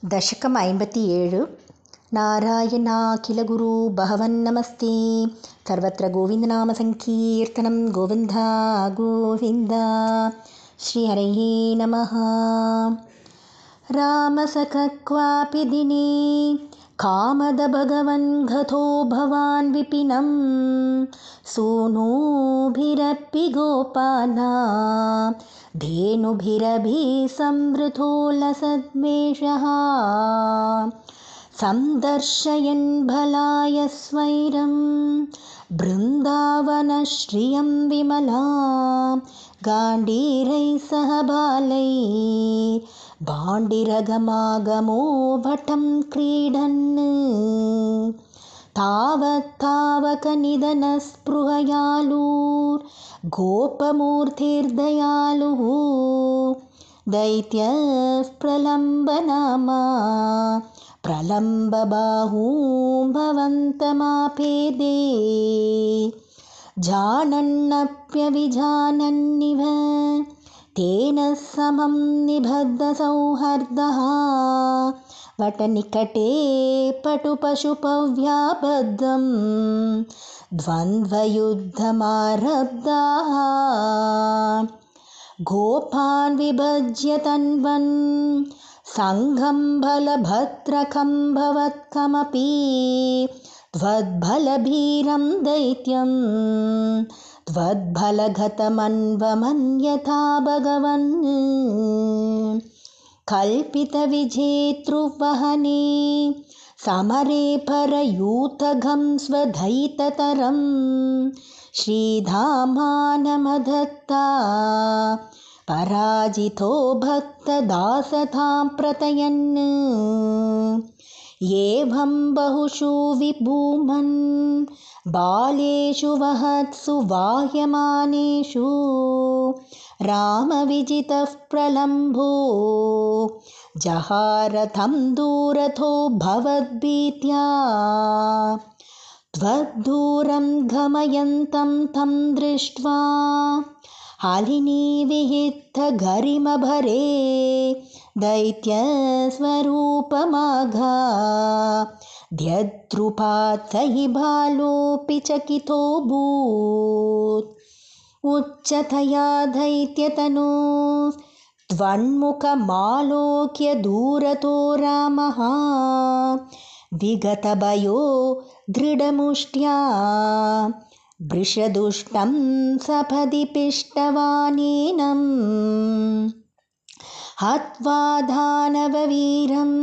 दशकम् 57 नारायणाखिलगुरु भगवन्नमस्ते सर्वत्र गोविन्दनामसङ्कीर्तनं गोविन्दा गोविन्द श्रीहरये नमः। रामसख क्वापि दिने कामद भगवन् गतो भवान् विपिनं सूनूभिरपि गोपाला धेनुभिरभि संवृतो लसद्वेषः संदर्शयन् भलाय स्वैरं बृन्दावनश्रियं विमला गाण्डीरैः सह बालैः भाण्डिरगमागमो भटं क्रीडन् तावत्तावकनिधनस्पृहयालुर्गोपमूर्तिर्दयालुः दैत्यः प्रलम्बनामा प्रलम्बबाहूं भवन्तमापेदे जानन्नप्यविजानन्निव तेन समं निबद्धसौहार्दः वटनिकटे पटुपशुपव्याबद्धं द्वन्द्वयुद्धमारब्धाः गोपान् विभज्य तन्वन् सङ्घं बलभद्रकं भवत्कमपि त्वद्बलभीरं दैत्यं त्वद्बलगतमन्वमन्यथा भगवन् कल्पितविजेतृवहने समरे परयूथगं स्वधैततरं श्रीधामानमधत्ता पराजितो भक्तदासतां प्रतयन् एवं बहुषु विभूमन् बालेषु वहत्सु वाह्यमानेषु रामविजितः प्रलम्भो जहारथं दूरथो भवद्भीत्या त्वद्दूरं गमयन्तं तं दृष्ट्वा हलिनीविहितगरिमभरे दैत्यस्वरूपमाघाद्यद्रुपात् स हि बालोऽपि चकितोऽभूत् उच्चतया दैत्यतनो त्वन्मुखमालोक्य दूरतो रामः विगतभयो दृढमुष्ट्या वृषदुष्टं सपदि पिष्टवानेनं हत्वा दानववीरं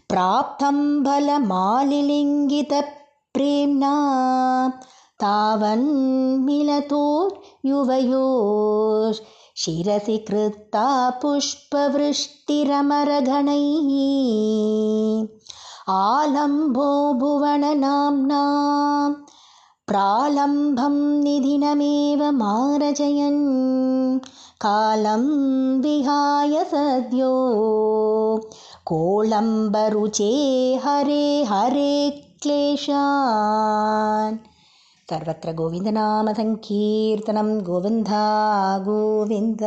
प्राप्तं बलमालिलिङ्गितप्रेम्णा तावन्मिलतोर्युवयोः शिरसि कृत्ता पुष्पवृष्टिरमरगणैः आलम्बो भुवननाम्ना प्रालम्बं निधिनमेव मारजयन् कालं विहाय सद्यो कोलम्बरुचे हरे हरे क्लेशान्। सर्वत्र गोविन्दनामसङ्कीर्तनं गोविन्दा गोविन्द।